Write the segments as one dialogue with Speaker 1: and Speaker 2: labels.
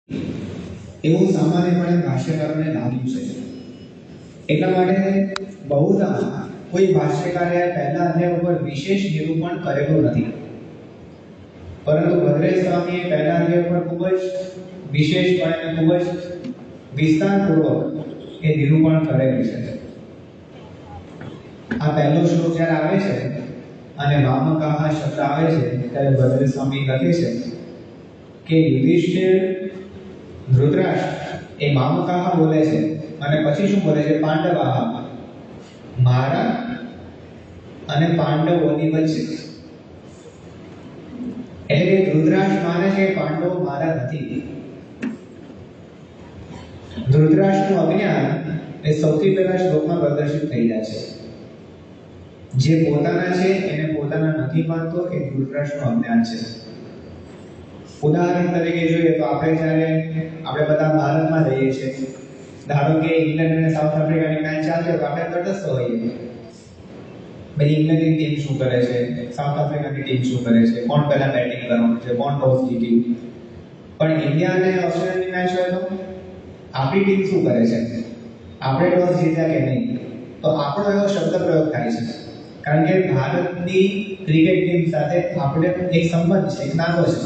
Speaker 1: એવું સામાન્યપણે ભાષ્યકારોને લાગ્યું છે. એટલા માટે બહુધા કોઈ ભાષ્યકારે પહેલા અધ્યાય ઉપર વિશેષ નિરૂપણ કરેલું નથી, પરંતુ ભદ્રેશ સ્વામીએ પહેલા અધ્યાય ઉપર ખૂબ જ વિશેષપણે અને ખૂબ જ વિસ્તારપૂર્વક એ નિરૂપણ કરેલું છે. આ પહેલો શ્લોક જ્યારે આવે છે અને મામકાહ શબ્દ આવે છે ત્યારે ભદ્રેશ સ્વામી લખે છે કે યુધિષ્ઠિર ધૃતરાષ્ટ્ર એ મામકાહ બોલે છે અને પછી શું બોલે છે? પાંડવાહ, મારા અને પાંડવોની વચ્ચે. એટલે કે ધૃતરાષ્ટ્ર માને છે કે પાંડવો મારા નથી. ધૃતરાષ્ટ્રનું અજ્ઞાન એ સૌથી પહેલા શ્લોકમાં પ્રદર્શિત થઈ જાય છે. જે પોતાના છે એને પોતાના નથી માનતો એ ધૃતરાષ્ટ્રનું અજ્ઞાન છે. ઉદાહરણ તરીકે જોઈએ તો આપણે બધા ભારતમાં રહીએ છીએ, ધારો કે ઇંગ્લેન્ડ અને સાઉથ આફ્રિકાની મેચ ચાલતી હોય તો આપણે તટસ્થ હોઈએ. ભાઈ ઇંગ્લેન્ડની ટીમ શું કરે છે, સાઉથ આફ્રિકાની ટીમ શું કરે છે, કોણ પહેલા બેટિંગ કરવાનું છે, કોણ ટોસ જીતી. પણ ઇન્ડિયા અને ઓસ્ટ્રેલિયાની મેચ હોય તો આપણી ટીમ શું કરે છે, આપણે ટોસ જીત્યા કે નહીં, તો આપણો એવો શબ્દ પ્રયોગ થાય છે. કારણ કે ભારતની ક્રિકેટ ટીમ સાથે આપણે એક સંબંધ છે, એક નાતો છે.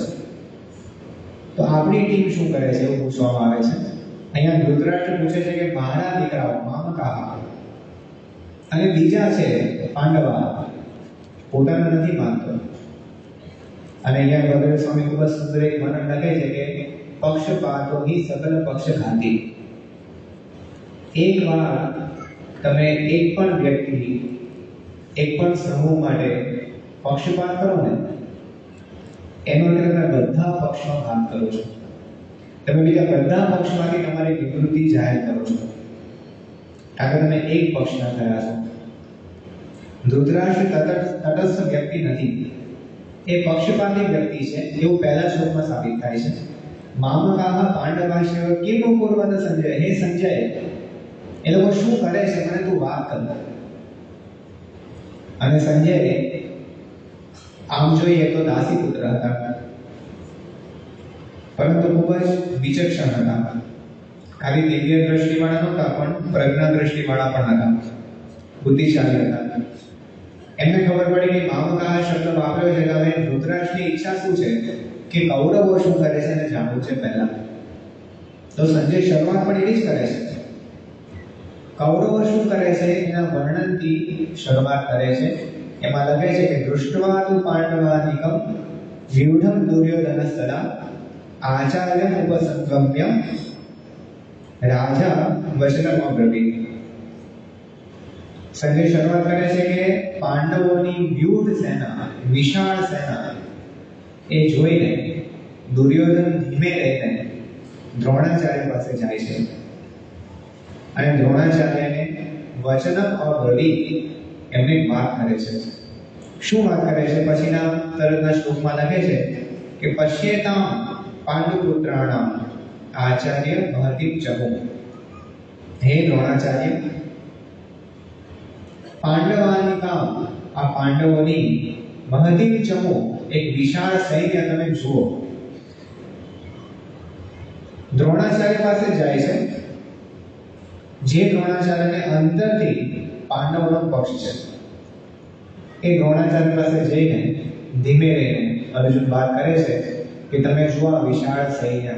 Speaker 1: તો આપણી ટીમ શું કરે છે એવું પૂછવામાં આવે છે. અહીંયા ધૃતરાષ્ટ્ર પૂછે છે કે મારા દીકરાઓ મામકાહ અને બીજા છે પાંડવા, પોતાના નથી માનતો. અને અહીંયા ભદ્રેશ સ્વામી ખૂબ જ સુંદર એક વર્ણન લખે છે કે પક્ષપાતો હિ સકલ પક્ષઘાતી. એકવાર તમે એક પણ વ્યક્તિ, એક પણ સમૂહ માટે પક્ષપાત કરો ને, એનો એટલે તમે બધા પક્ષનો ઘાત કરો છો. તમે બીજા બધા પક્ષમાંથી તમારી નિવૃત્તિ જાહેર કરો છો, કારણ કે તમે એક પક્ષના થયા છો. ધૃતરાષ્ટ્ર તટસ્થ વ્યક્તિ નથી, એ પક્ષપાતી વ્યક્તિ છે એવું પહેલા શ્લોકમાં સાબિત થાય છે. મામકાહ પાંડવાશ્ય કિમ પૂર્વત સંજય, હે સંજય એ લોકો શું કરે છે મને તું વાત કર. અને સંજય આમ જોઈએ તો દાસી પુત્ર હતા, પરંતુ ખૂબ જ વિચક્ષણ હતા. ખાલી દિવ્ય દ્રષ્ટિવાળા નહોતા, પણ પ્રજ્ઞા દ્રષ્ટિવાળા પણ હતા, બુદ્ધિશાળી હતા. એમને ખબર પડી કે મામકાહ શબ્દ વાપર્યો છે, હવે ધૃતરાષ્ટ્રની ઈચ્છા શું છે કે કૌરવો શું કરે છે એને જાણવું છે પહેલા. તો સંજય શરૂઆત પણ એવી જ કરે છે. કૌરવો શું કરે છે એના વર્ણનથી શરૂઆત કરે છે. એમાં લખે છે કે દૃષ્ટવા તુ પાંડવાનિકમ વ્યુઢમ દુર્યોધન સદા આચાર્યમ ઉપસંગમ્ય રાજા વચનમ અબ્રવીત. સંજય શરૂઆત કરે છે કે પાંડવોની વ્યુઢ સેના, વિશાળ સેના એ જોઈને દુર્યોધન ધીમે રહીને દ્રોણાચાર્ય પાસે જાય છે અને દ્રોણાચાર્યને વચનમ અબ્રવીત એમને વાત કરે છે. શું વાત કરે છે? પછીના તરતના શ્લોકમાં લખે છે કે પશ્યેતામ પાંડુપુત્રાણામ આચાર્ય મહતીમ ચમુ. હે દ્રોણાચાર્ય, પાંડવાનિકામ આ પાંડવોની મહતીમ ચમુ એક વિશાળ સૈન્ય તમે જુઓ. દ્રોણાચાર્ય પાસે જાય છે, જે દ્રોણાચાર્યને અંદરથી પાંડવોનો પક્ષ છે. એ દ્રોણાચાર્ય પાસે જઈને ધીમે રહીને અર્જુન વાત કરે છે કે તમે જુઓ આ વિશાળ સૈન્ય.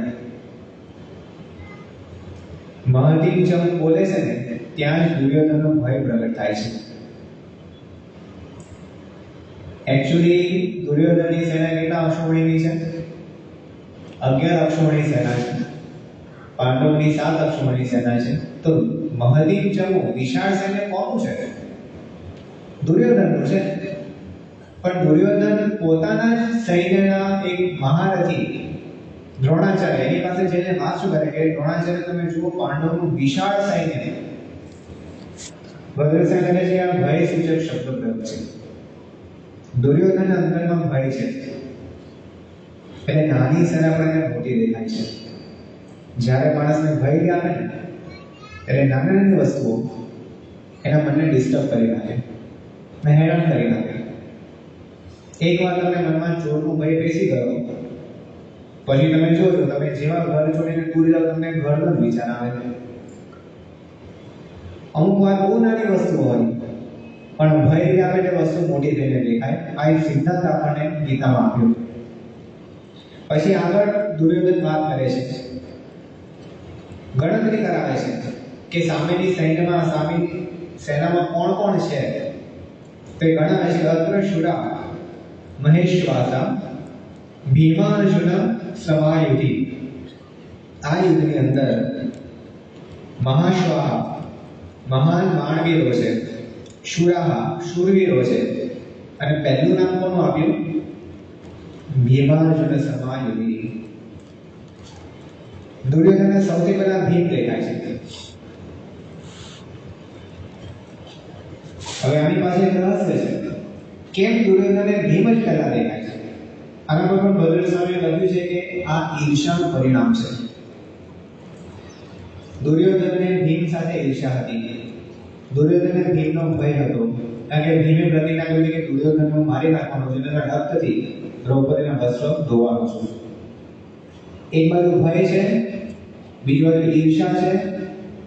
Speaker 1: મહતીમ ચમુ બોલે છે ને ત્યાં જ દુર્યોધનનો ભય પ્રગટ થાય છે. એકચ્યુઅલી દુર્યોધનની સેના કેટલા અક્ષોહિણી છે? 11 અક્ષોહિણી સેના છે. પાંડવોની 7 અક્ષોહિણી સેના છે. તો મહતીમ ચમુ વિશાળ સૈન્ય કોનું છે? દુર્યોધનનું છે. પણ દુર્યોધન પોતાના જ સૈન્યના એક મહારથી દ્રોણાચાર્ય એની પાસે જઈને વાત શું કરે કે દ્રોણાચાર્ય તમે જુઓ પાંડવોનું વિશાળ સૈન્ય. ભદ્રેશ લખે છે આ ભય સૂચક શબ્દ પ્રયોગ છે. દુર્યોધન અંદરમાં ભય છે, એટલે નાની સેના પણ એને મોટી દેખાય છે. જ્યારે માણસને ભય લાગે ને એટલે નાની નાની વસ્તુઓ એના મનને ડિસ્ટર્બ કરી નાખે, હેરાન કરી નાખે. એક વાર તમને મનમાં ચોરનો ભય બેસી ગયો પછી તમે જોજો, તમે જેવા ઘર છોડીને દૂર જાઓ તમને ઘરનો જ વિચાર આવે. અમુક વાર બહુ નાની વસ્તુ હોય પણ ભય આવે તે વસ્તુ મોટી થઈને દેખાય. આ એક સિદ્ધાંત આપણને ગીતામાં આપ્યો. પછી આગળ દુર્યોધન વાત કરે છે, ગણતરી કરાવે છે કે સામેની સેનામાં કોણ કોણ છે. તે ગણાવે છે અગ્રશુરા મહેશ્વાસા ભીમાર્જુન સમાયુધિ. આ યુદ્ધની અંદર મહાશ્વાહ મહાન બાણવીરો છે, શુરાહ શૂરવીરો છે, અને પહેલું નામ કોનું આપ્યું? ભીમાર્જુન સમાયુધિ. દુર્યોધનને સૌથી પહેલા ભીમ દેખાય છે. હવે આની પાસે એક રહસ્ય છે, કેમ દુર્યોધનને ભીમ જ પહેલા દેખાય છે? આના પર પણ ભદ્ર સ્વામીએ લખ્યું છે કે આ ઈર્ષાનું પરિણામ છે. દુર્યોધનને ભીમ સાથે ઈર્ષા હતી. દુર્યોધનને ભીમનો ભય હતો, કારણ કે ભીમે પ્રતિજ્ઞા કરી કે દુર્યોધનને મારી નાખવાનો છે, તેના રક્તથી દ્રૌપદીના વસ્ત્ર ધોવાનો છું. એક બાજુ ભય છે, બીજી બાજુ ઈર્ષા છે,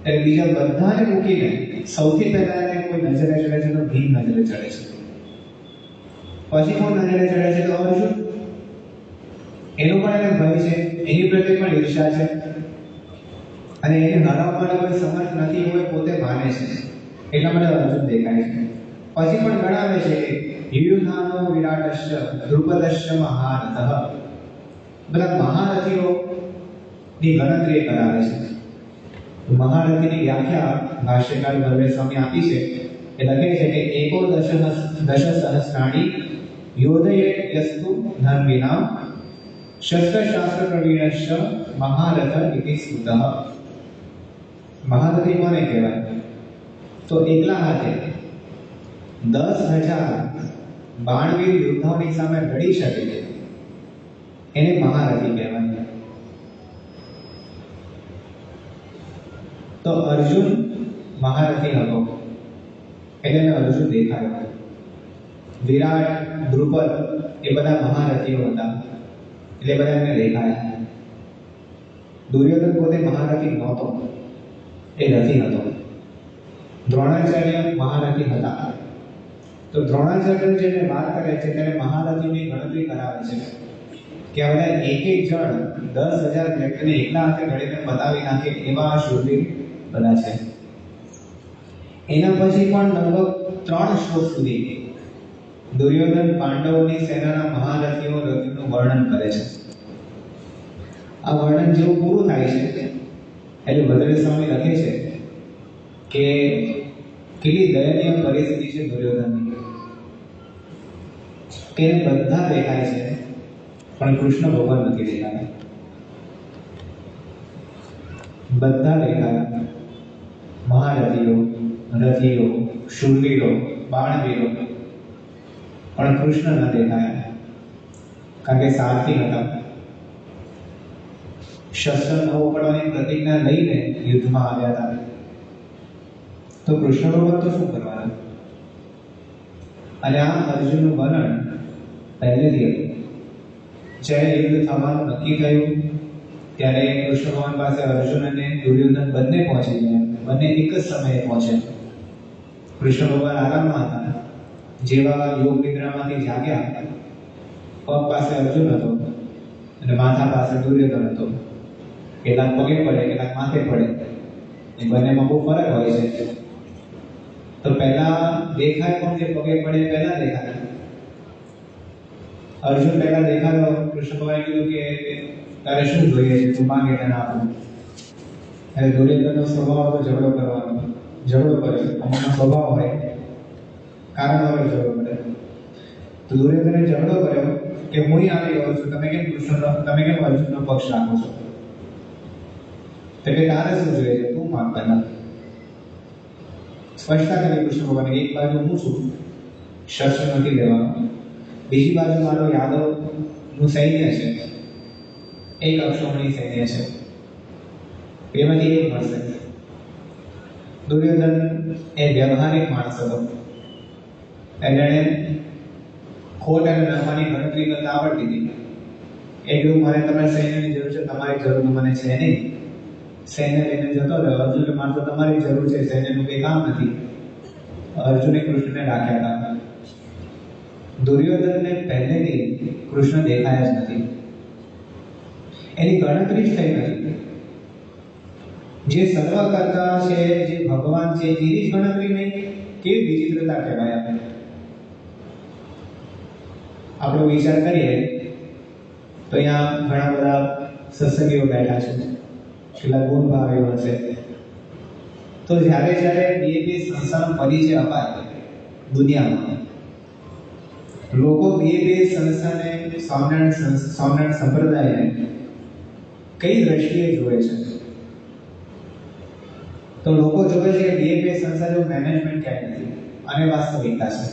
Speaker 1: એટલે બીજા બધાને મૂકીને સૌથી પહેલા એને કોઈ નજરે ચડે છે તો ભીમ નજરે ચડે છે. પછી કોણ નજરે ચડે છે? તો અર્જુન. એનો પણ એને ભય છે, એની પ્રત્યે પણ ઈર્ષા છે, અને એને હરાવવા માટે કોઈ સમર્થ નથી હોય પોતે માને છે, એટલા માટે અર્જુન દેખાય છે. પછી પણ ગણાવે છે કે યુયુધાનો વિરાટશ્ચ દ્રુપદશ્ચ મહારથઃ. બધા મહારથીઓ ની ગણતરી કરાવે છે. મહારથીની વ્યાખ્યા ભાષ્યકાર ભદ્ર સ્વામી આપી છે. એ લખે છે કે એકો દશ સહસ્રાણી યોધયે યસ્તુ ધર્મિનામ શસ્ત્રશાસ્ત્ર પ્રવીણશ્ચ મહારથ ઇતિ સ્તુતઃ. મહારથી કોને કહેવાય? તો એકલા હાથે 10,000 બાણવીર યોદ્ધાઓની સામે લડી શકે છે, એને મહારથી કહેવાય. તો અર્જુન મહારથી હતો એટલે એને અર્જુન દેખાયો. વિરાટ, દ્રુપદ એ બધા મહારથીઓ હતા એટલે બધા એમને દેખાયા. દુર્યોધન પોતે મહારથી નહોતો, એ રથી હતો. દ્રોણાચાર્ય મહારથી હતા. તો દ્રોણાચાર્ય જેને વાત કરે છે તેને મહારથીની ગણતરી કરાવે છે કે હવે એક જણ 10,000 વ્યક્તિને એકલા હાથે લડીને બતાવી નાખે એવા શૂરવીર બધા છે. એના પછી પણ લગભગ 3 શ્લોક સુધી દુર્યોધન પાંડવોની સેનાના મહારથીઓ રથીનું વર્ણન કરે છે. આ વર્ણન જેવું પૂરું થાય છે એટલે ભદ્ર સ્વામી લખે છે કે કેટલી દયનીય પરિસ્થિતિ છે દુર્યોધનની, કે બધા દેખાય છે પણ કૃષ્ણ ભગવાન નથી દેખાતા. બધા દેખાયા, મહારથીઓ, રથીઓ, શૂરવીરો, બાણવીરો, પણ કૃષ્ણ ન દેખાયા, કારણ કે સારથી હતા. શસ્ત્ર ન ઉપડવાની પ્રતિજ્ઞા લઈને યુદ્ધમાં આવ્યા હતા. તો કૃષ્ણ ભગવાન તો શું કરવાના? અને આ અર્જુનનું વર્ણન પહેલેથી હતું. જ્યારે યુદ્ધ થવાનું નક્કી થયું ત્યારે કૃષ્ણ ભગવાન પાસે અર્જુન અને દુર્યોધન બંને પહોંચી ગયા. બંને એક જ સમયે પહોંચ્યા. કૃષ્ણ ભગવાન આરામમાં હતા. જેવા યોગ નિદ્રામાંથી જાગ્યા, પગ પાસે અર્જુન હતો અને માથા પાસે દુર્યોધન હતો. કેટલાક પગે પડે, કેટલાક માથે પડે, એ બંનેમાં બહુ ફરક હોય છે. તો પહેલા દેખાય કોણ? જે પગે પડે પહેલા દેખાય. અર્જુન પહેલા દેખાયો. કૃષ્ણ ભગવાને કીધું કે તારે શું જોઈએ છે, તું માંગે તેને આપું. એટલે દુર્યોધનનો સ્વભાવ હતો ઝઘડો કરવાનો. ઝઘડો કર્યો. અમુકનો સ્વભાવ હોય કારણ વગર ઝઘડો કરે. તો દુર્યોધને ઝઘડો કર્યો કે હું આવી રહ્યો છું, તમે કેમ અર્જુનનો પક્ષ રાખો છો? તો કે તારે શું જોઈએ છે, તું માંગ પહેલા. સ્પષ્ટતા કરી કૃષ્ણ ભગવાને, એક બાજુ હું છું, શસ્ત્ર નથી લેવાનો, બીજી બાજુ મારો યાદવનું સૈન્ય છે, એક અક્ષોમણી સૈન્ય છે, એમાંથી એક મળશે. દુર્યોધન એ વ્યવહારિક માણસ હતો. એને ખોટ અને નફાની ગણતરી કરતા આવડતી હતી. એકદમ મારે તમારે સૈન્યની જરૂર છે, તમારી જરૂર મને છે નહીં. સૈન્ય લઈને જતો રહ્યો. અર્જુને મારે તો તમારી જરૂર છે, સૈન્યનું કંઈ કામ નથી. અર્જુને કૃષ્ણને રાખ્યા હતા. દુર્યોધનને પહેલેથી કૃષ્ણ દેખાયા જ નથી, એની ગણતરી જ થઈ નથી. જે સર્વકર્તા છે, જે ભગવાન છે, એની જ ગણતરી નહીં. કેવી વિચિત્રતા કહેવાય. આપણો વિચાર કરીએ તો અહીંયા ઘણા બધા સત્સંગીઓ બેઠા છે, કેટલા ગુણ ભાવીઓ હશે. તો જ્યારે જ્યારે બે સંસ્થાનો પરિચય અપાય દુનિયામાં, લોકો બે સંસ્થાને સ્વામિનારાયણ સંપ્રદાયને કઈ દ્રષ્ટિએ જોવે છે? તો લોકો જોવે છે કે બે સંસ્થા જો મેનેજમેન્ટ ક્યાંય નથી, અને વાસ્તવિકતા છે.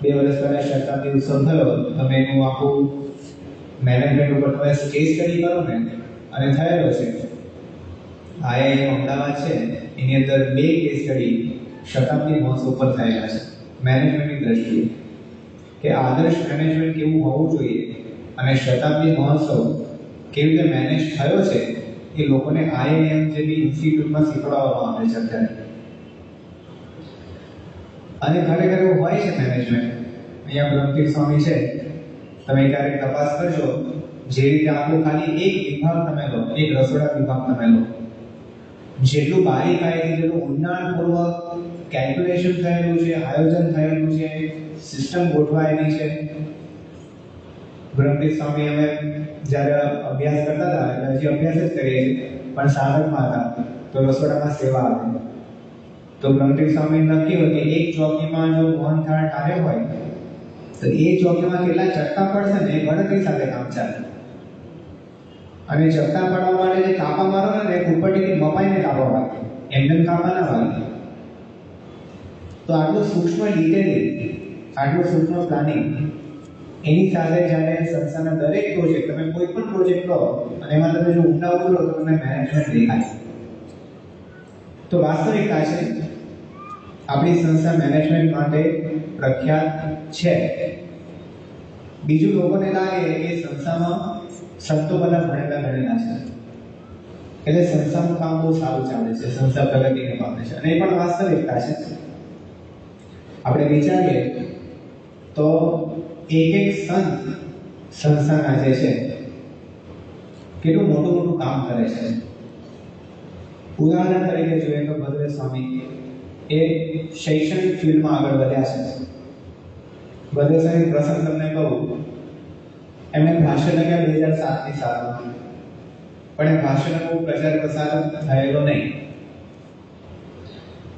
Speaker 1: 2 વર્ષ પહેલા શતાબ્દી ઉત્સવ થયો, તમે એનું આખું મેનેજમેન્ટ ઉપર તમે કેસ સ્ટડી કરો ને, અને થયેલો છે. આઈઆઈએમ અમદાવાદ છે, એની અંદર 2 કેસ સ્ટડી શતાબ્દી મહોત્સવ ઉપર થયેલા છે મેનેજમેન્ટની દ્રષ્ટિએ, કે આદર્શ મેનેજમેન્ટ કેવું હોવું જોઈએ અને શતાબ્દી મહોત્સવ કેવી રીતે મેનેજ થયો છે એ લોકોને આઈઆઈએમ જેવી ઇન્સ્ટિટ્યૂટમાં શીખવાડવામાં આવે છે અત્યારે. અને ખરેખર એવું હોય છે મેનેજમેન્ટ. અહીંયા બ્રહ્મતીર્થ સ્વામી છે, તમે ક્યારેક તપાસ કરજો, જે રીતે આખું ખાલી એક વિભાગ તમે લો, એક રસોડા વિભાગ તમે લો, જેટલું બારીકાઈથી, જેટલું ઊંડાણપૂર્વક કેલ્ક્યુલેશન થયેલું છે, આયોજન થયેલું છે, સિસ્ટમ ગોઠવાયેલી છે. બ્રહ્મતીર્થ સ્વામી અમે જ્યારે અભ્યાસ કરતા હતા, એટલે હજી અભ્યાસ જ કરીએ છીએ, પણ સાધકમાં હતા, તો રસોડામાં સેવા આપે. તો બ્રહ્મતીર્થ સ્વામી નક્કી હોય કે એક ચોકીમાં જો મોહનથાળ ટાળ્યો હોય તો એ ચોકીમાં કેટલા ચટ્ટા પડશે ને એ ગણતરી સાથે કામ ચાલે. અને ચટ્ટા પાડવા માટે જે કાપા મારો ને ઉપરથી મપાઈને કાપવા વાગે, એમને કાપા ના વાગે. તો આટલું સૂક્ષ્મ ડિટેલિંગ, આટલું સૂક્ષ્મ પ્લાનિંગ, એની સાથે જ્યારે સંસ્થાના દરેક પ્રોજેક્ટ, તમે કોઈ પણ પ્રોજેક્ટ લો અને એમાં તમે જો ઊંડા ઉતરો તો તમને મેનેજમેન્ટ દેખાય. તો વાસ્તવિકતા છે, આપણી સંસ્થા મેનેજમેન્ટ માટે પ્રખ્યાત છે. બીજું લોકોને લાગે કે સંસ્થામાં સંતો બધા ભણેલા ગણેલા છે, એટલે સંસ્થાનું કામ બહુ સારું ચાલે છે, સંસ્થા પ્રગતિને પામે છે, અને એ પણ વાસ્તવિકતા છે. આપણે વિચારીએ તો એક સંત સંસ્થાના જે છે કેટલું મોટું કામ કરે છે. ઉદાહરણ તરીકે જોઈએ તો ભદ્ર સ્વામી એ શૈક્ષણિક ફિલ્ડમાં આગળ વધ્યા છે. ભદ્ર સ્વામી પ્રસંગ તમને કહું, એમણે ભાષ્ય લખ્યા 2007ની સાલમાં, પણ એ ભાષ્યનો બહુ પ્રચાર પ્રસાર થયેલો નહીં.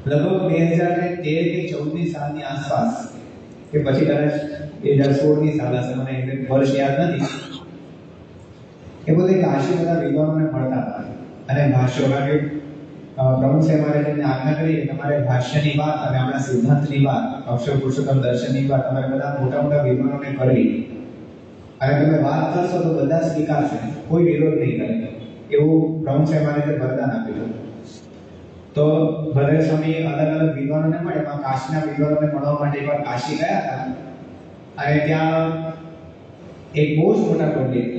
Speaker 1: લગભગ 2013 કે 14ની સાલની આસપાસ, કે પછી કદાચ 2016ની સાલ હશે, મને વર્ષ યાદ નથી, એ બધે કાશી બધા વિદ્વાનોને મળતા હતા અને ભાષ્યો, કારણ કે પ્રમુખ સાહેબ મહારાજને આજ્ઞા કરી તમારે ભાષ્યની વાત અને આપણા સિદ્ધાંતની વાત, અક્ષર પુરુષોત્તમ દર્શનની વાત તમારે બધા મોટા વિદ્વાનોને કરવી, અને તમે વાત કરશો તો બધા સ્વીકારશે, કોઈ વિરોધ નહીં કરે, એવું પ્રમુખ સાહેબ મહારાજે વરદાન આપ્યું. તો ભદ્ર સ્વામી અલગ વિદ્વાનોને મળે, એમાં કાશીના વિદ્વાનોને મળવા માટે એકવાર કાશી ગયા હતા, અને ત્યાં એક બહુ જ મોટા પંડિત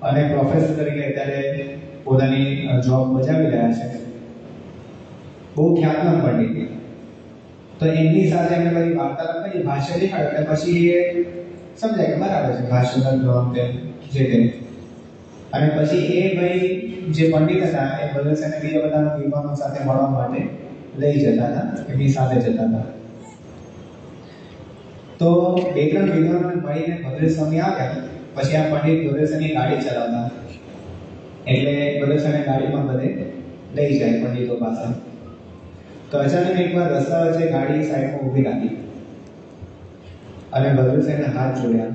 Speaker 1: અને પ્રોફેસર તરીકે અત્યારે પોતાની જોબ બજાવી રહ્યા છે, બહુ ખ્યાતનામ પંડિત. તો એમની સાથે એમને બધી વાર્તાલાપ કરી, ભાષ્ય દેખાડ્યું, એટલે પછી એ સમજાય કે બરાબર છે, ભાષ્ય ગ્રહણ તેમ જે તે. અને પછી એ ભાઈ જે પંડિત હતા એ ભદ્રસેને બીજા બધા વિદ્વાનો સાથે મળવા માટે લઈ જતા હતા, એમની સાથે જતા હતા. તો 2-3 વિદ્વાનોને મળીને ભદ્ર સ્વામી આવ્યા. પછી આ પંડિત ભદ્રસેની ગાડી ચલાવતા, એટલે ભદ્રસેને ગાડીમાં બધે લઈ જાય પંડિતો પાસે. તો અચાનક એકવાર રસ્તા વચ્ચે ગાડી સાઈડમાં ઊભી રાખી અને ભદ્રસેને હાથ જોડ્યા,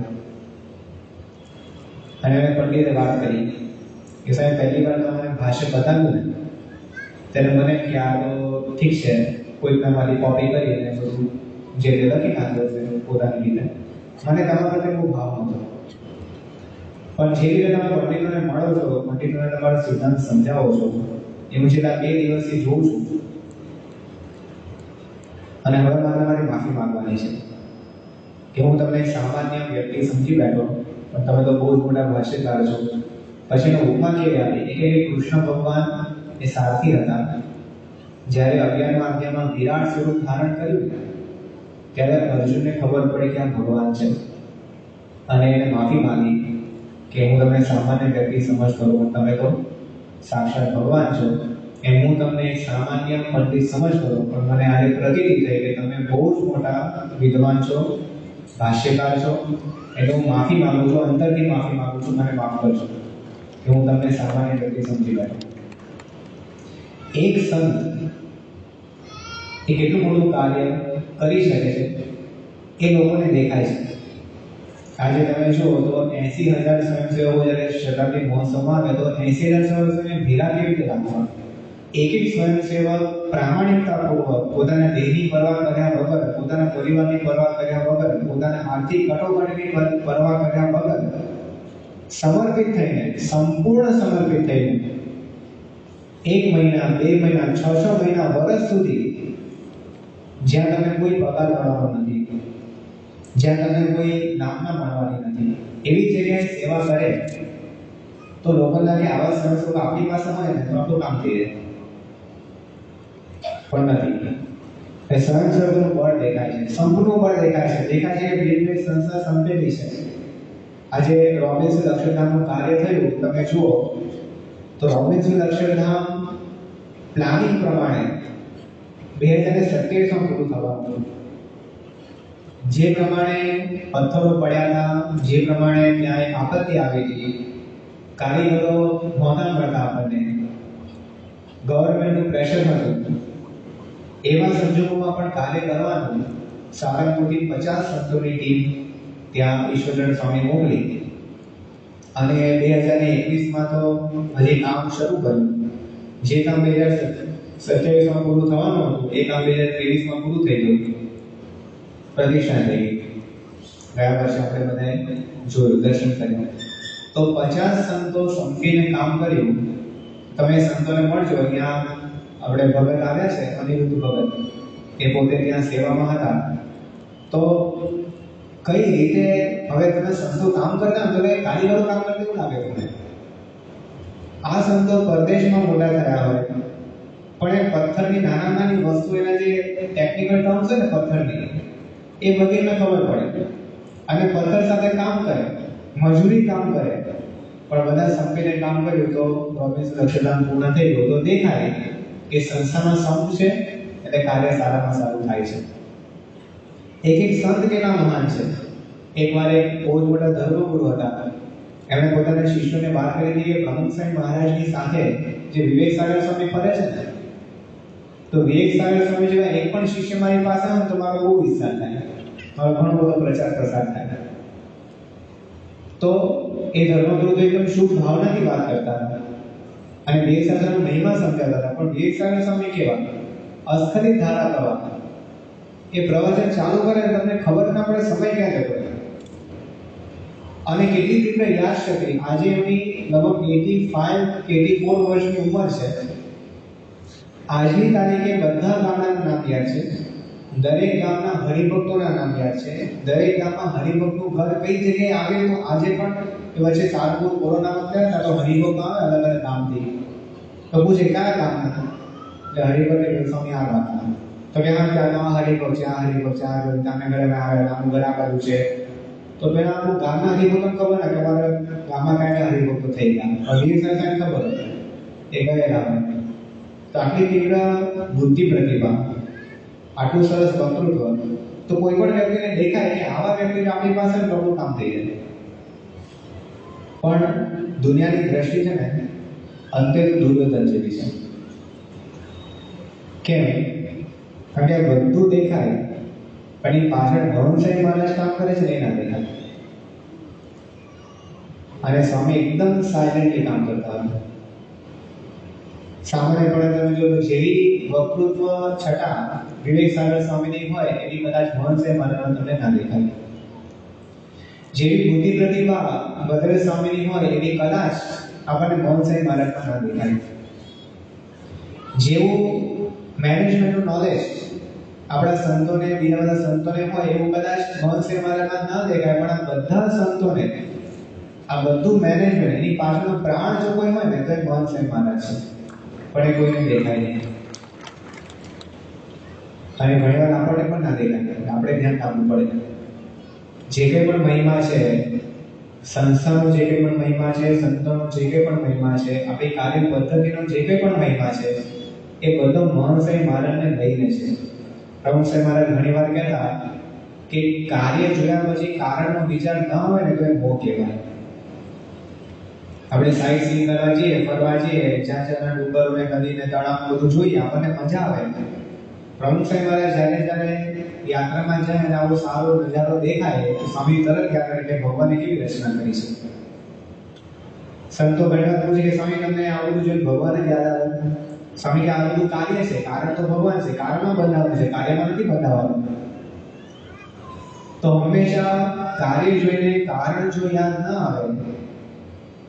Speaker 1: અને મેં પંડિતે વાત કરી કે સાહેબ પહેલી વાર તમને ભાષ્ય બતાવ્યું ને ત્યારે મને કે આ તો ઠીક છે, કોઈક મારી કોપી કરી અને બધું જે તે લખી નાખ્યો છે પોતાની રીતે, મને તમારા પ્રત્યે બહુ ભાવ નહોતો. પણ જે રીતે તમે પંડિતોને મળો છો, પંડિતોને તમારા સિદ્ધાંત સમજાવો છો, એ હું છેલ્લા 2 દિવસથી જોઉં છું, અને હવે મારે મારી માફી માંગવાની છે કે હું તમને એક સામાન્ય વ્યક્તિ સમજી બેઠો પણ તમે તો બહુ જ મોટા ભાષ્યકાર છો. પછીનો ઉપમા કેવી આવી કે કૃષ્ણ ભગવાન એ સારથી હતા. જ્યારે 11મા અધ્યાયમાં વિરાટ સ્વરૂપ ધારણ કર્યું ત્યારે અર્જુનને ખબર પડી કે આ ભગવાન છે અને એને માફી માંગી કે હું તમને સામાન્ય વ્યક્તિ સમજતો હતો, તમે તો સાક્ષાત ભગવાન છો. એમ હું તમને એક સામાન્ય પંડિત સમજતો હતો, પણ મને આજે પ્રતીતિ થઈ કે તમે બહુ જ મોટા વિદ્વાન છો, ભાષ્યકાર છો. એટલે હું માફી માંગુ છું, અંતરથી માફી માંગુ છું, મને માફ કરજો કે હું તમને સામાન્ય વ્યક્તિ સમજી ગયો. એક સંત એ કેટલું મોટું કાર્ય કરી શકે છે એ લોકોને દેખાય છે. આજે તમે જુઓ તો 80,000 સ્વયંસેવકો જ્યારે શતાબ્દી મહોત્સવમાં આવે તો 80,000 સ્વયંસેવકોને ભેગા કેવી રીતે રાખવા? એક એક સ્વયંસેવક પ્રામાણિકતાપૂર્વક પોતાના દેહની પરવા કર્યા વગર, પોતાના પરિવારની પરવા કર્યા વગર, પોતાના આર્થિક કટોકટીની પરવા કર્યા વગર સમર્પિત થઈને, સંપૂર્ણ સમર્પિત થઈને 1 મહિના, 2 મહિના, 6 મહિના, વર્ષ સુધી જ્યાં તમે કોઈ પગાર મળવાનો નથી, જ્યાં તમે કોઈ નામના માનવાની નથી, એવી જગ્યાએ સેવા કરે તો લોકો લાગે આવા સ્વયંસેવક આપણી પાસે હોય ને તો આપણું કામ થઈ જાય. પણ નથી. એ સ્વયંસેવકનું બળ દેખાય છે, સંપનું બળ દેખાય છે. દેખાય છે કે બે સંસ્થા સંપેલી છે. આજે રોબિન્સન અક્ષરધામનું કાર્ય થયું, તમે જુઓ તો રોબિન્સન અક્ષરધામ પ્લાનિંગ પ્રમાણે 2027માં પૂરું થવાનું હતું. જે પ્રમાણે પથ્થરો પડ્યા હતા, જે પ્રમાણે ત્યાં આપત્તિ આવી હતી, કારીગરો નહોતા મળતા આપણને, ગવર્મેન્ટનું પ્રેશર હતું, એવા સંજોગોમાં પણ કાર્ય કરવાનું સારંગપુરથી 50 સંતોની ટીમ ત્યાં ઈશ્વરચંદ્ર સ્વામી મોકલી અને 2021માં તો હજી કામ શરૂ કર્યું. જે કામ 2027માં પૂરું થવાનું હતું એ કામ 2023માં પૂરું થઈ ગયું. પ્રતિષ્ઠા થઈ ગઈ. ગયા વર્ષે આપણે બધાએ જોયું, દર્શન કર્યું. તો 50 સંતો સંપીને કામ કર્યું. તમે સંતોને મળજો. અહીંયા આપણે ભગત આવ્યા છે, અનિરુદ્ધ ભગત, એ પોતે ત્યાં સેવામાં હતા. તો કઈ રીતે હવે તમે સંતો કામ કરતા તો કે કારીગરો કામ કરતા એવું લાગે તમને. આ સંતો પરદેશમાં મોટા થયા હોય પણ એ પથ્થરની નાના નાની વસ્તુ, એના જે ટેકનિકલ ટર્મ્સ છે ને પથ્થરની, એ બધી એમને ખબર પડે અને પથ્થર સાથે કામ કરે, મજૂરી કામ કરે. પણ બધા સંપીને કામ કર્યું તો રોબિન્સન અક્ષરધામ પૂર્ણ થઈ ગયું. તો દેખાય કે સંસ્થાનો સંપ છે એટલે કાર્ય સારામાં સારું થાય છે. એક એક સંત કેટલા મહાન છે. એકવાર એક બહુ જ મોટા ધર્મગુરુ હતા, એમણે પોતાના શિષ્યોને વાત કરી હતી કે પ્રમુખ સાહેબ મહારાજની સાથે જે વિવેક સાગર સ્વામી ફરે છે ને, તો વિવેક સાગર સ્વામી જેવા એક પણ શિષ્ય મારી પાસે હોય તો મારો બહુ વિસ્તાર થાય, મારો ઘણો બધો પ્રચાર પ્રસાર થાય. તો એ ધર્મગુરુ તો એકદમ શુભ ભાવનાથી વાત કરતા હતા અને વિવેક સાગરનો મહિમા સમજાવતા હતા. પણ વિવેક સાગર સ્વામી કેવા અસ્ખલિત ધારા પ્રવાહ, એ પ્રવચન ચાલુ કરે તમને ખબર ના પડે સમય ક્યાં જતો રહે. અને કેટલી તીવ્ર યાદશક્તિ. આજે એમની લગભગ 85 કે 84 વર્ષની ઉંમર છે. આજની તારીખે બધા ગામડાના નામ યાદ છે, દરેક ગામના હરિભક્તોના નામ યાદ છે, દરેક ગામમાં હરિભક્તનું ઘર કઈ જગ્યાએ આવેલું આજે પણ. વચ્ચે સારપુર કોરોના વખતે હતા તો હરિભક્ત આવે અલગ અલગ ગામથી, તો પૂછે કયા ગામના, એટલે હરિભક્ત સ્વામી આ ગામના. તો કે હા ત્યાં હરિભક્ત છે, આ હરિભક્ત છે, આ તમે ઘરે આવેલા, આનું ઘર આ બાજુ છે. તો પેલા આપણું ગામના હરિભક્તોને ખબર ને કે અમારે ગામમાં કાંઈ હરિભક્તો થઈ ગયા, વીર સંસ્થાને ખબર એ ગયેલા હોય. તો આટલી તીવ્ર બુદ્ધિ પ્રતિભા, આટલું સરસ વક્તૃત્વ, તો કોઈ પણ વ્યક્તિને દેખાય કે આવા વ્યક્તિ આપણી પાસે પ્રભુ કામ થઈ જાય. પણ દુનિયાની દ્રષ્ટિ છે ને અંતે દુર્યોધન જેવી છે. કેમ? કારણ કે બધું દેખાય પણ એ પાછળ ભવન સાહેબ મહારાજ કામ કરે છે ને એ ના દેખાય. અને સ્વામી એકદમ સાયલેન્ટલી કામ કરતા હતા. સામાન્યપણે તમે જો જેવી વક્તૃત્વ છટા વિવેક સાગર સ્વામીની હોય એવી કદાચ ભવન સાહેબ મહારાજ તમને ના દેખાય. જેવી બુદ્ધિ પ્રતિભા ભદ્ર સ્વામીની હોય એવી કદાચ આપણને ભવન સાહેબ મહારાજમાં ના દેખાય. જેવું મેનેજમેન્ટનું નોલેજ આપણા સંતોને, બીજા બધા સંતોને હોય એવું કદાચ ભવન સાહેબ મહારાજમાં ના દેખાય. પણ આ બધા સંતોને આ બધું મેનેજમેન્ટ, એની પાછળનો પ્રાણ જો કોઈ હોય ને તો એ મહંત સ્વામી મહારાજ છે, પણ એ કોઈને દેખાય નહીં. અને ઘણીવાર આપણને પણ ના દેખાય, આપણે ધ્યાન આપવું પડે. જે કંઈ પણ મહિમા છે, સંસ્થાનો જે કંઈ પણ મહિમા છે, સંતોનો જે કંઈ પણ મહિમા છે, આપણી કાર્ય પદ્ધતિનો જે કંઈ પણ મહિમા છે, એ બધો મહંત સ્વામી મહારાજને લઈને છે. પ્રમુખ સ્વામી મહારાજ ઘણીવાર કહેતા કે કાર્ય જોયા પછી કારણનો વિચાર ન હોય ને તો એ મોહ કહેવાય. આપણે સાઈડ સીન કરવા જઈએ, ફરવા જઈએ, જ્યાં જ્યાં ડુંગર ને નદી ને તળાવ બધું જોઈએ, આપણને મજા આવે. પ્રમુખ સ્વામી મહારાજ જ્યારે યાત્રામાં જાય અને આવો સારો નજારો દેખાય તો સ્વામી તરત યાદ કરે કે ભગવાને કેવી રચના કરી છે. સંતો ઘણીવાર પૂછે કે સ્વામી તમને આવું બધું જોઈને ભગવાને યાદ આવે? સ્વામી કે આ બધું કાર્ય છે, કારણ તો ભગવાન છે, કારણમાં બંધાવાનું છે, કાર્યમાં નથી બંધાવાનું. તો હંમેશા કાર્ય જોઈને કારણ જો યાદ ન આવે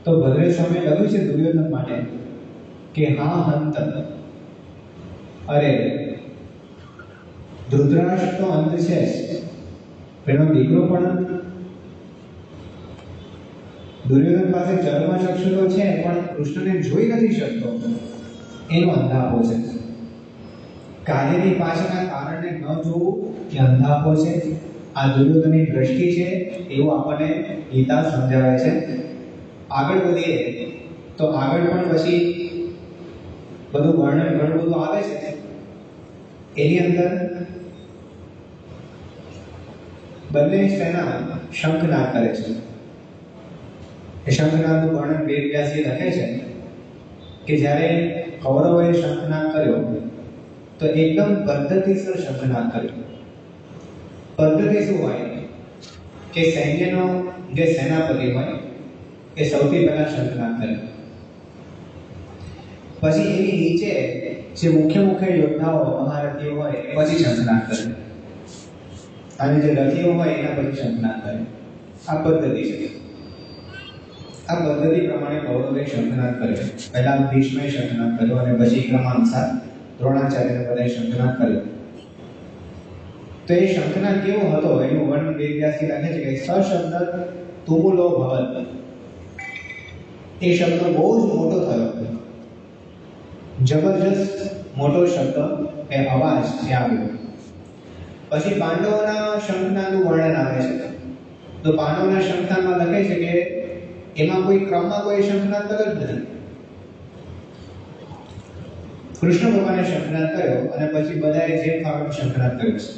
Speaker 1: તો ભદ્રેશ સ્વામીએ કહ્યું છે દુર્યોધન માટે કે હા હંત, અરે ધૃતરાષ્ટ્ર તો અંત છે, એનો દીકરો પણ દુર્યોધન પાસે ચર્મચક્ષુ તો છે પણ કૃષ્ણને જોઈ નથી શકતો, એનો અંધાપો છે. કાર્યની પાછળના કારણને ન જોવું એ અંધાપો છે. આ દુર્યોધનની દ્રષ્ટિ છે એવું આપણને ગીતા સમજાવે છે. આગળ વધીએ તો આગળ પણ પછી બધું વર્ણન ઘણું બધું આવે છે. એની અંદર બંને સેના શંખનાદ કરે છે. એ શંખનાદનું વર્ણન વેદવ્યાસજી લખે છે કે જ્યારે કૌરવોએ શંખનાદ કર્યો તો એકદમ પદ્ધતિસર શંખનાદ કર્યો. પદ્ધતિ શું હોય કે સૈન્યનો જે સેનાપતિ હોય એ સૌથી પહેલા શંખનાદ કરે, પછી એની નીચે જે મુખ્ય યોદ્ધાઓ મહારથીઓ હોય એ પછી શંખનાદ કરે, અને જે રથીઓ હોય એના પછી શંખનાદ કરે. આ પદ્ધતિ છે. આ પદ્ધતિ પ્રમાણે કૌરવે શંખનાદ કર્યો. પહેલા ભીષ્મે શંખનાદ કર્યો અને પછી ક્રમાનુસાર દ્રોણાચાર્યને બધાએ શંખનાદ કર્યો. તો એ શંખનાદ કેવો હતો એનું વર્ણન વેદવ્યાસજી લખે છે કે સશબ્દ તુમુલો ભવત. એ શબ્દ બહુ જ મોટો થયો, જબરજસ્ત મોટો શબ્દ, એ અવાજ જે આવ્યો. પછી પાંડવોના શંખનાદનું વર્ણન આવે છે. તો પાંડવોના શંખનાદમાં લખે છે કે એમાં કોઈ ક્રમમાં કોઈ શંખનાદ કર્યો જ નથી. કૃષ્ણ ભગવાને શંખનાદ કર્યો અને પછી બધાએ જે ફાવે શંખનાદ કર્યો છે,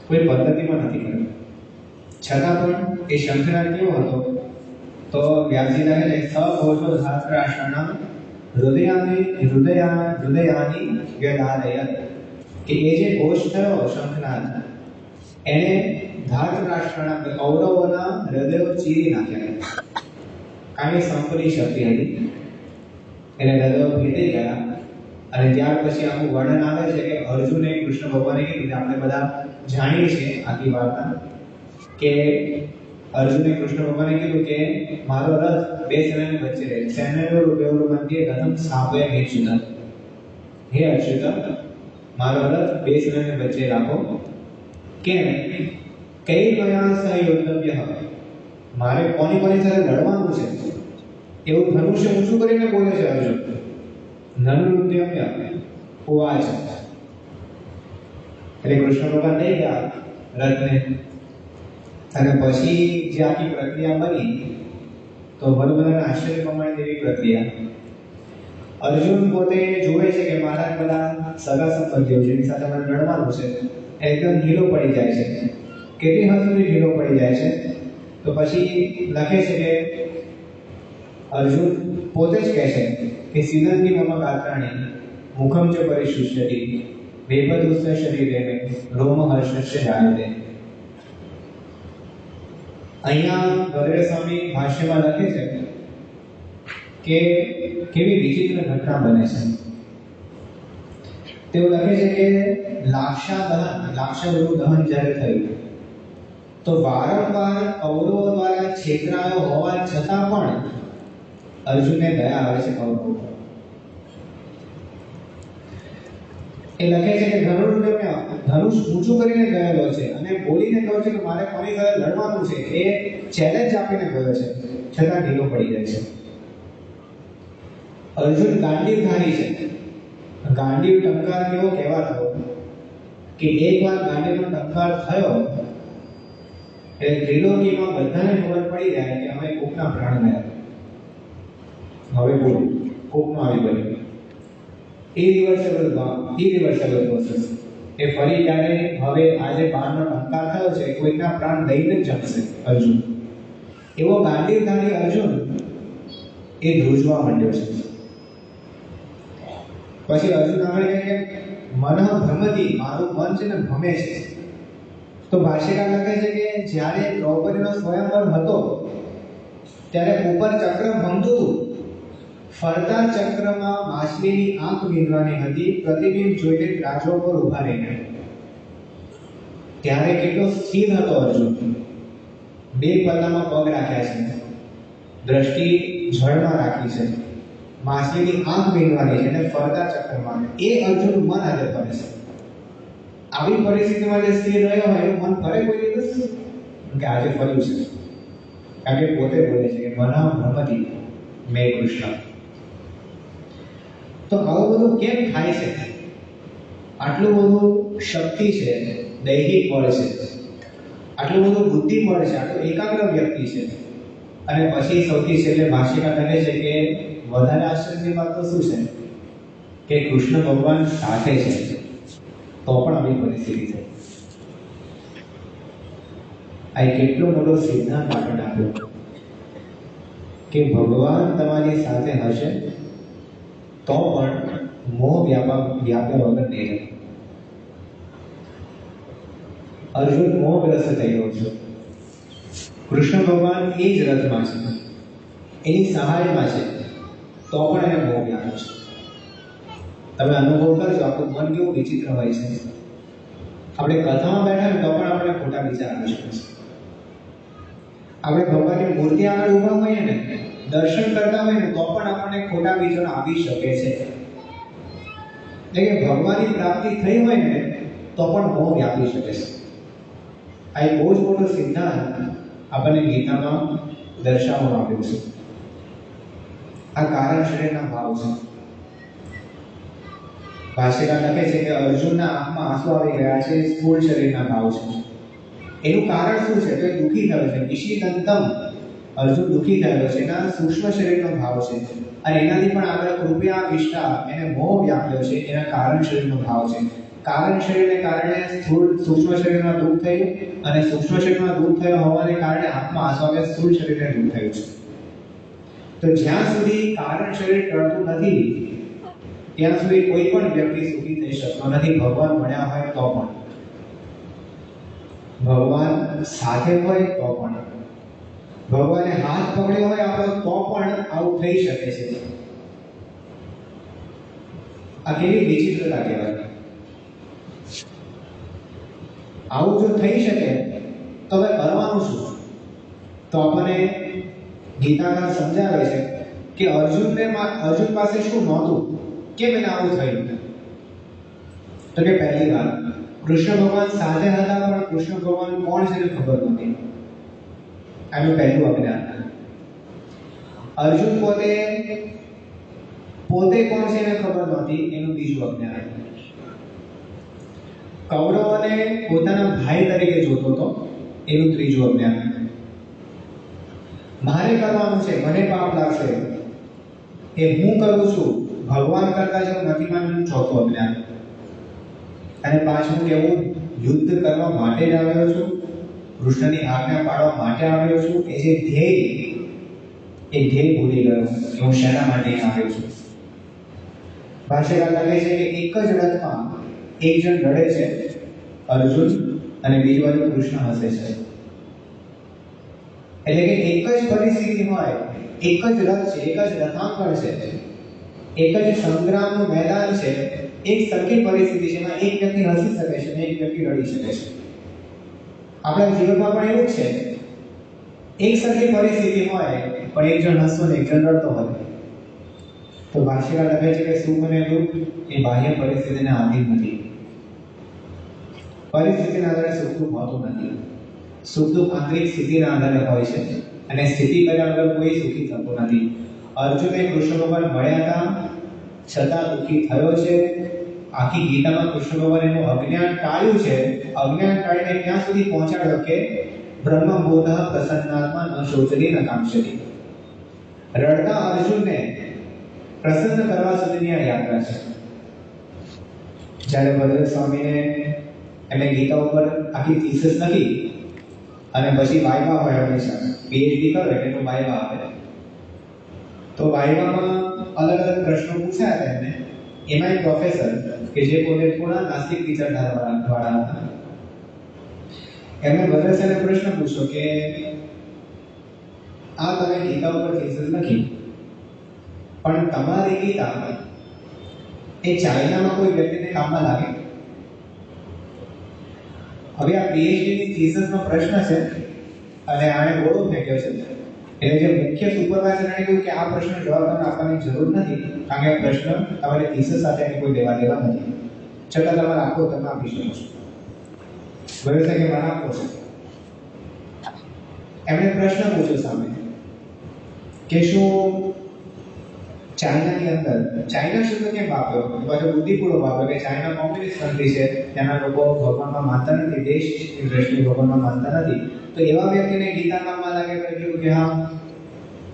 Speaker 1: કોઈ પદ્ધતિમાં નથી કર્યો. છતાં પણ એ શંખનાદ કેવો હતો તો વ્યાસજી લખે છે સઘોષો ધાત્રાષણ હૃદયાની વ્યદાલય, કે એ જે ઘોષ થયો શંખનાદ એને ધાતરાષ્ટ્રના કૌરવોના હૃદયો ચીરી નાખ્યા. કારણ કે સંપની શક્તિ હતી એને હૃદયો ભેદી ગયા. અને ત્યાર પછી આનું વર્ણન આવે છે કે અર્જુને કૃષ્ણ ભગવાને કીધું, આપણે બધા જાણીએ છીએ આખી વાર્તા, કે અર્જુને કૃષ્ણ ભગવાને કીધું કે મારો રથ બે સેનાની વચ્ચે રહે, સેનાઓ રૂપેવરો મધ્ય રથમ સ્થાપય અચ્યુત. હે અચ્યુત, મારો રથ બે સેનાની વચ્ચે રાખો. કેમ? કઈ મયા સહયોદ્ધવ્ય, મારે કોની સાથે લડવાનું છે એવું ધનુષ્ય ઊંચું કરીને બોલે છે અર્જુન. નનુરુદ્ધમ્ય ઉવાચ, એટલે કૃષ્ણ ભગવાન લઈ ગયા રથને. અને પછી જે આખી પ્રક્રિયા બની તો બધાને આશ્ચર્ય પ્રમાણે એવી પ્રક્રિયા. અર્જુન પોતે જોવે છે કે મારા બધા સગા સંબંધીઓ જેની સાથે મને લડવાનું છે એકદમ ઢીલો પડી જાય છે. કેટલી હદ સુધી ઢીલો પડી જાય છે તો પછી લખે છે કે અર્જુન પોતે જ કહે છે કે સિદ્ધંતિ મમ ગાત્રાણી મુખમ ચ પરિશુષ્યતિ વેપદુસ્ય શરીરે રોમ હર્ષસ્ય જાયતે. અહીંયા ભદ્રેશ સ્વામી ભાષ્યમાં લખે છે કે કેવી વિચિત્ર ઘટના બને છે. તેઓ લખે છે કે લાક્ષાબલુનું દહન જ્યારે થયું તો વારંવાર કૌરવો દ્વારા છેતરાયો હોવા છતાં પણ અર્જુનને દયા આવે છે કૌરવો પર. એ લખે છે કે ધનુર્ધમ્ય ધનુષ ઊંચું કરીને ગયેલો છે અને બોલીને કહ્યું છે કે મારે કોની સાથે લડવાનું છે, એ ચેલેન્જ આપીને ગયો છે, છતાં ઢીલો પડી જાય છે. અર્જુન ગાંડીવધારી છે. ગાંડીવ ટંકાર કેવો કહેવાતો કે એકવાર ગાંડીવનો ટંકાર થયો એટલે ત્રિલોકીમાં બધાને ખબર પડી જાય કે અમે કોકના પ્રાણ ગયા. હવે બોલો, કોકનો આવી બન્યું. ઇરિવર્સેબલ પ્રોસેસ. એ ફરી ક્યારે હવે આજે બાણનો ટંકાર થયો છે, કોઈના પ્રાણ લઈને જ જશે અર્જુન. એવો ગાંડીવધારી અર્જુન એ ધ્રુજવા માંડ્યો છે. પછી અર્જુન આગળ કહે કે મન ભ્રમતી, મારું મન છે ને ભમે છે. તો ભાષ્યકાર લખે છે કે જ્યારે દ્રૌપદીનો સ્વયંવર હતો ત્યારે ઉપર ચક્ર ભમતું હતું, ફરતા ચક્રમાં માછલીની આંખ વીંધવાની હતી. પ્રતિબિંબ જોઈને રાજો પર ઊભા રહીને ત્યારે કેટલો સ્થિર હતો અર્જુન. બે પલ્લામાં પગ રાખ્યા છે, દ્રષ્ટિ જળમાં રાખી છે, માછલીની આંખ વીંધવાની છે અને ફરતા ચક્રમાં. એ અર્જુનનું મન આજે ફરે છે. આવી પરિસ્થિતિમાં જે સ્થિર રહ્યો હોય એનું મન ફરે કોઈ દિવસ? કે આજે ફર્યું છે, કારણ કે પોતે બોલે છે કે મન ભ્રમતી મે કૃષ્ણ. તો આવું બધું કેમ થાય છે? આટલું બધું શક્તિ છે, દૈહિક બળ છે, આટલું બધું બુદ્ધિ બળ છે, આટલું એકાગ્ર વ્યક્તિ છે, અને પછી સૌથી છેલ્લે ભાષ્યકાર કહે છે કે વધારે આશ્ચર્યની વાત તો શું છે કે કૃષ્ણ ભગવાન સાથે છે તો પણ આવી પરિસ્થિતિ થઈ. આ કેટલો મોટો સિદ્ધાંત આપણને આપ્યો કે ભગવાન તમારી સાથે હશે તો પણ મોહ વ્યાપ્યા વગર નહીં રહે. અર્જુન મોહગ્રસ્ત થઈ ગયો છે. કૃષ્ણ ભગવાન એ જ રથમાં છે, એની સહાયમાં છે, તો પણ એને મોહ વ્યાપ્યો છે. તમે અનુભવ કરજો, આપણું મન કેવું વિચિત્ર હોય છે. આપણે કથામાં બેઠા ને તો પણ આપણે ખોટા વિચાર આવી શકે છે. આપણે ભગવાનની મૂર્તિ આગળ ઊભા હોઈએ ને, દર્શન કરતા હોય ને તો પણ આપણને ખોટા વિચારો આવી શકે છે. એટલે કે ભગવાનની પ્રાપ્તિ થઈ હોય ને તો પણ મોહ વ્યાપી શકે છે. આ એક બહુ જ મોટો સિદ્ધાંત આપણને ગીતામાં દર્શાવવામાં આવ્યો છે. આ કારણ શરીરના ભાવ છે. ભાષ્યકાર લખે છે કે અર્જુનના આંખમાં આંસુ આવી ગયા છે, સ્થૂળ શરીરના ભાવ છે. એનું કારણ શું છે? તો એ દુઃખી થયો છે. વિષિદંતમ, અર્જુન દુઃખી થયેલો છે, એના સૂક્ષ્મ શરીરનો ભાવ છે. અને એનાથી પણ આગળ કૃપયા વિષ્ટા, એને મોહ વ્યાપ્યો છે, એના કારણ શરીરનો ભાવ છે. કારણ શરીરને કારણે સૂક્ષ્મ શરીરમાં દુઃખ થયું, અને સૂક્ષ્મ શરીરમાં દુઃખ થયો હોવાને કારણે આંખમાં આંસુ આવ્યા, સ્થૂળ શરીરને દુઃખ થયું છે. તો જ્યાં સુધી કારણ શરીર ટળતું નથી ત્યાં સુધી કોઈ પણ વ્યક્તિ સુખી થઈ શકતો નથી. ભગવાન મળ્યા હોય તો પણ, ભગવાન સાથે હોય તો પણ, ભગવાને હાથ પકડ્યો હોય આપણો તો પણ આવું થઈ શકે છે. આ કેવી વિચિત્રતા કહેવાય. આવું જો થઈ શકે તો હવે કરવાનું શું? તો આપણને ગીતામાં સમજાવે છે કે અર્જુન પાસે શું નહોતું, કેમ એને આવું થયું? તો કે પહેલી વાત, કૃષ્ણ ભગવાન સાથે હતા પણ કૃષ્ણ ભગવાન કોણ છે એને ખબર નહોતી. આનું પહેલું અજ્ઞાન. અર્જુન પોતે કોણ છે એને ખબર નહોતી, એનું બીજું અજ્ઞાન. કૌરવોને પોતાના ભાઈ તરીકે જોતો હતો, એનું ત્રીજું અજ્ઞાન. મારે કરવાનું છે, મને પાપ લાગશે, એ હું કરું છું, ભગવાન કરતા જેવું નથી માનવું, ચોથું અજ્ઞાન. અને પાંચમું કેવું, યુદ્ધ કરવા માટે જ આવ્યો છું, કૃષ્ણની આજ્ઞા પાળવા માટે આવ્યો છું, એ જે ધ્યેય ભૂલી ગયો, હું શેના માટે આવ્યો છું. ભાષ્યકાર લખે છે કે એક જ રથમાં એક જણ લડે છે, અર્જુન, અને બીજી બાજુ કૃષ્ણ હસે છે. એટલે કે એક જ પરિસ્થિતિ હોય, એક જ રથ છે, એક જ રથાંગણ છે, એક જ સંગ્રામનું મેદાન છે, એક સરખી પરિસ્થિતિ છે, એમાં એક વ્યક્તિ હસી શકે છે અને એક વ્યક્તિ રડી શકે છે. આપણા જીવનમાં પણ એવું જ છે. એક સરખી પરિસ્થિતિ હોય પણ એક જણ હસતો ને એક જણ રડતો હોય. તો ભાષ્યકાર લખે છે કે સુખ અને દુઃખ એ બાહ્ય પરિસ્થિતિને આધીન નથી. પરિસ્થિતિના આધારે સુખ દુઃખ હોતું નથી. સુખ દુઃખ આંતરિક સ્થિતિના આધારે હોય છે અને સ્થિતિ કર્યા વગર કોઈ સુખી થતું નથી. અર્જુને કૃષ્ણ ભગવાન મળ્યા હતા છતાં દુઃખી થયો છે. આખી ગીતામાં કૃષ્ણ ભગવાન એનું અજ્ઞાન ટાળ્યું છે. અજ્ઞાન ટાળીને ક્યાં સુધી પહોંચાડ્યો કે બ્રહ્મબોધ પ્રસન્નાત્મા ન શોચતી ન કાંક્ષતી. રડતા અર્જુનને પ્રસન્ન કરવા સુધીની આ યાત્રા છે. જ્યારે ભદ્ર સ્વામીને એમને ગીતા ઉપર આખી થીસીસ લખી અને પછી વાયવા હોય હંમેશા પીએચડી કરો એટલે એનું વાયવા આવે. તો વાયવામાં અલગ અલગ પ્રશ્નો પૂછ્યા હતા એમને. એમાં એક પ્રોફેસર કે જે પોતે પૂર્ણ નાસ્તિક વિચારધારાવાળા હતા, એમણે ભદ્રસેને પ્રશ્ન પૂછ્યો કે આ તમે ગીતા ઉપર થીસીસ લખી, પણ તમારી ગીતા એ ચાઇનામાં કોઈ વ્યક્તિને કામમાં લાગે? હવે આ પીએચડી થીસીસનો પ્રશ્ન છે અને આને ગોળો ફેંક્યો છે. એટલે જે મુખ્ય સુપરવાઇઝર એને કહ્યું કે આ પ્રશ્ન જવાબ તમને આપવાની જરૂર નથી, કારણ કે આ પ્રશ્ન તમારી થીસીસ સાથે કોઈ લેવા દેવા નથી, છતાં તમારે આપો તમે આપી શકો છો. બરાબર છે કે મને આપો છો? એમણે પ્રશ્ન પૂછ્યો સામે કે શું ચાઇનાની અંદર, ચાઇના શબ્દ કેમ વાપર્યો? પાછો બુદ્ધિપૂર્વક વાપર્યો કે ચાઇના કોમ્યુનિસ્ટ કન્ટ્રી છે, ત્યાંના લોકો ભગવાનમાં માનતા નથી, દેશની દ્રષ્ટિએ ભગવાનમાં માનતા નથી. તો એવા વ્યક્તિને ગીતા કામમાં લાગે તો કીધું કે હા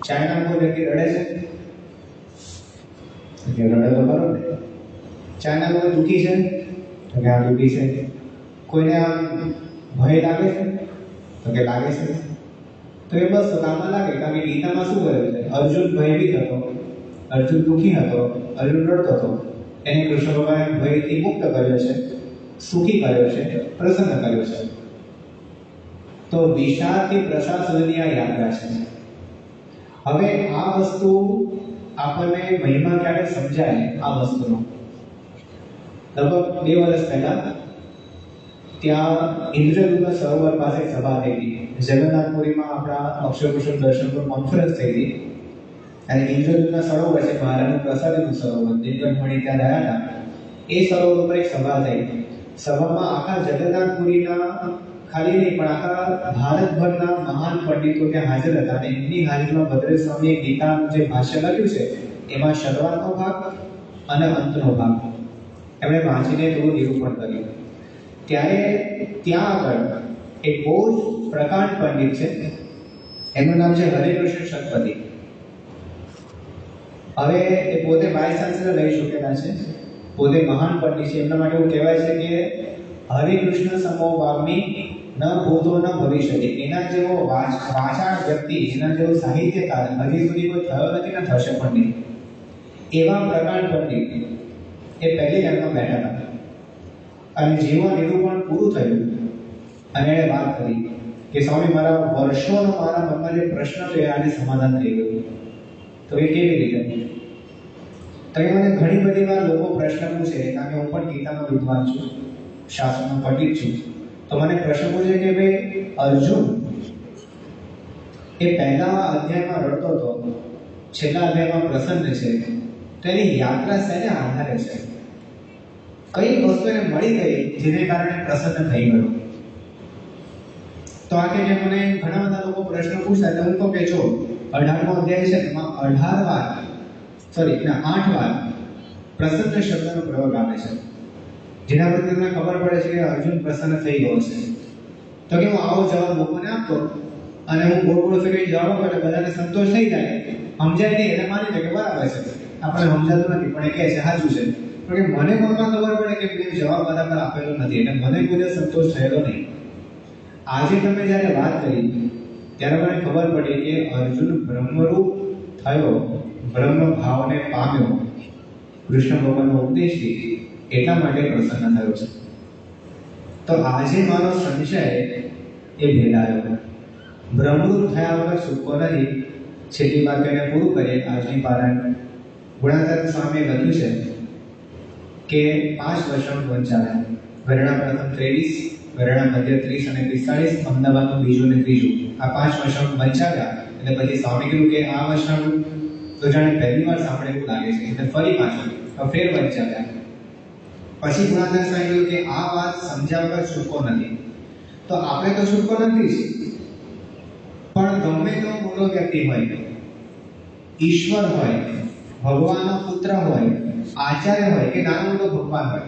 Speaker 1: ચાઇનામાં કોઈ વ્યક્તિ રડે છે, રડે તો ખરો ને. ચાઇનામાં કોઈ દુઃખી છે તો કે આ દુઃખી છે. કોઈને આમ ભય લાગે છે તો કે લાગે છે. તો એ બસ કામમાં લાગે, કારણ કે ગીતામાં શું કહ્યું છે? અર્જુન ભયભીત હતો, અર્જુન દુઃખી હતો, અર્જુન રડતો હતો. એને કૃષ્ણ ભગવાને ભયથી મુક્ત કર્યો છે, સુખી કર્યો છે, પ્રસન્ન કર્યો છે. તો વિષાદથી પ્રસાદ સુધીની આ યાત્રા છે. હવે આ વસ્તુ આપણને મહિમા ક્યારે સમજાય આ વસ્તુનો? લગભગ 2 વર્ષ પહેલા ત્યાં ઇન્દ્રદૂત સરોવર પાસે એક સભા થઈ હતી. જગન્નાથપુરીમાં આપણા અક્ષરભૂષણ દર્શન પર કોન્ફરન્સ થઈ હતી અને ઇન્દ્રદૂતના સરોવર છે મહારાજનું પ્રસાદીનું સરોવર, દિગ્ગજમણી ત્યાં રહ્યા હતા. એ સરોવર ઉપર એક સભા થઈ. સભામાં આખા જગન્નાથપુરીના ખાલી નહીં પણ આખા ભારતભરના મહાન પંડિતો ત્યાં હાજર હતા અને એમની હાજરીમાં ભદ્ર સ્વામીએ ગીતાનું જે ભાષ્ય લખ્યું છે એમાં શરૂઆતનો ભાગ અને અંતનો ભાગ એમણે વાંચીને થોડું નિરૂપણ કર્યું. ત્યારે ત્યાં આગળ એક બહુ જ પ્રકાંડ પંડિત છે, એનું નામ છે હરેકૃષ્ણ શતપથી. હવે એ પોતે વાઇસ ચાન્સેલર રહી ચૂકેલા છે, પોતે મહાન પંડિત છે. એમના માટે એવું કહેવાય છે કે હરિકૃષ્ણ સમો વાગ્મી ન ભૂતો ન ભવિષ્યતિ. એના જેવો વાચાળ વ્યક્તિ, એના જેવો સાહિત્યકાર હજી સુધી કોઈ થયો નથી ને થશે પણ નહીં. એવા પ્રકાંડ પંડિત એ પહેલી લાઈનમાં બેઠા હતા અને જેવું નિરૂપણ પૂરું થયું અને એણે વાત કરી કે સ્વામી મારા વર્ષોનો મારા મનમાં જે પ્રશ્ન હતો એ આજે સમાધાન થઈ ગયું. તો એ કેવી રીતે? તો એ મને ઘણી બધી વાર લોકો પ્રશ્ન પૂછે, કારણ કે હું પણ ગીતાનો વિદ્વાન છું, શાસ્ત્રનો પંડિત છું. તો મને પ્રશ્ન પૂછે કે ભાઈ અર્જુન એ પહેલા અધ્યાયમાં રડતો હતો, છેલ્લા અધ્યાયમાં પ્રસન્ન છે, તો એની યાત્રા શેને આધારે છે? કઈ વસ્તુ એને મળી ગઈ જેને કારણે પ્રસન્ન થઈ ગયો? તો આગે જે મને ઘણા બધા લોકો પ્રશ્ન પૂછતા એટલે હું તો કે જો 18મો અધ્યાય છે એમાં 8 વાર પ્રસન્ન શબ્દનો પ્રયોગ આવે છે, જેના પરથી તમને ખબર પડે છે કે અર્જુન પ્રસન્ન થઈ ગયો છે. તો કે હું આવો જવાબ લોકોને આપતો અને હું ગોળ ફેરવી જવાબ આપો એટલે બધાને સંતોષ થઈ જાય, સમજાય નહીં એટલે માની લે કે બરાબર છે, આપણે સમજાતું નથી પણ એ કહે છે સાચું છે. તો કે મને મનમાં ખબર પડે કે મેં જવાબ બરાબર આપેલો નથી એટલે મને કોઈ સંતોષ થયેલો નહીં. આજે તમે જ્યારે વાત કરી ત્યારે મને ખબર પડી કે અર્જુન બ્રહ્મરૂપ થયો, બ્રહ્મ ભાવને પામ્યો કૃષ્ણ ભગવાનનો ઉપદેશથી, એટલા માટે પ્રસન્ન થયો છે. તો આજે મારો સંશય એ ભેદાયો. બ્રહ્મરૂપ થયા વગર છૂટકો નથી. છેલ્લી વાત કરીને પૂરું કરીએ આજની પારાયણ. ગુણાતીતાનંદ સ્વામીએ લખ્યું છે કે 5 વર્ષનો વંચાવ્યા. ગરણા પ્રથમ 23, ગરણા મધ્ય 30 અને 45, અમદાવાદનું બીજું ને ત્રીજું, આ 5 વર્ષનો વંચાવ્યા. એટલે પછી સ્વામી કીધું કે આ વર્ષનું તો જાણે પહેલી વાર સાંભળે એવું લાગે છે, એટલે ફરી પાછું ફેર વંચાવ્યા. પછી ગુણાત્મક સ્વામી કે આ વાત સમજ્યા વગર છૂટકો નથી. તો આપણે તો છૂટકો નથી જ, પણ ગમે તો મોટો વ્યક્તિ હોય, ઈશ્વર હોય, ભગવાનનો પુત્ર હોય, આચાર્ય હોય કે નાનો મોટો ભગવાન હોય,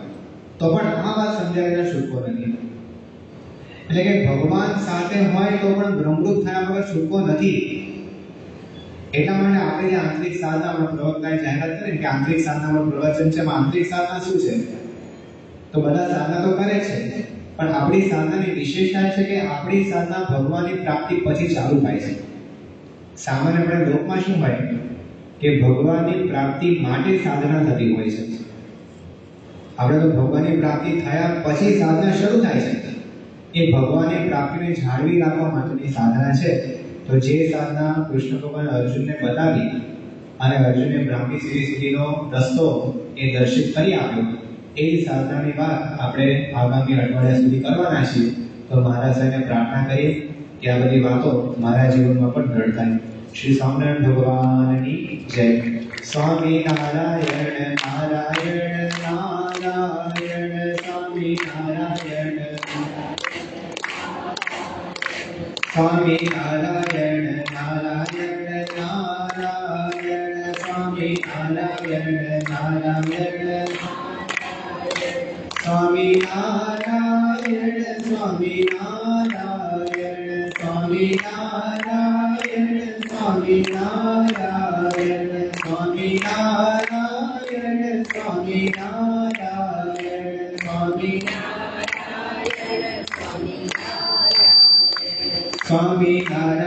Speaker 1: તો પણ આ વાત સમજ્યા વગર છૂટકો નથી. એટલે કે ભગવાન સાથે હોય તો પણ બ્રહ્મરૂપ થયા વગર છૂટકો નથી. એટલા માટે આપણે જે આંતરિક સાધના પ્રવક્તાએ જાહેરાત કરી કે આંતરિક સાધનામાં પ્રવચન છે, આંતરિક સાધના શું છે? તો બધા સાધના તો કરે છે, પણ આપણી સાધનાની વિશેષતા છે કે આપણી સાધના ભગવાનની પ્રાપ્તિ પછી ચાલુ થાય છે. સામાન્ય આપણે લોકમાં શું હોય કે ભગવાનની પ્રાપ્તિ માટે સાધના થતી હોય છે. આપણે તો ભગવાનની પ્રાપ્તિ થયા પછી સાધના શરૂ થાય છે. એ ભગવાનની પ્રાપ્તિને જાળવી રાખવા માટેની સાધના છે. તો જે સાધના કૃષ્ણ ભગવાન અર્જુનને બતાવી અને અર્જુનને બ્રાહ્મી સીડી સુધીનો રસ્તો એ દર્શિત કરી આપ્યો, એ જ સાધનાની વાત આપણે આગામી અઠવાડિયા સુધી કરવાના છીએ. તો મહારાજ સાહેબને પ્રાર્થના કરીએ કે આ બધી વાતો મારા જીવનમાં પણ દ્રઢ થાય. શ્રી સ્વામિનારાયણ ભગવાનની જય. સ્વામી નારાયણ નારાયણ નારાયણ સ્વામી નારાયણ સ્વામી નારાયણ નારાયણ નારાયણ સ્વામી નારાયણ નારાયણ સ્વામી નારાયણ સ્વામી નારાયણ સ્વામી નારાયણ સ્વામી નારાયણ સ્વામી નારાયણ સ્વામી નારાયણ સ્વામી સ્વામી નારાયણ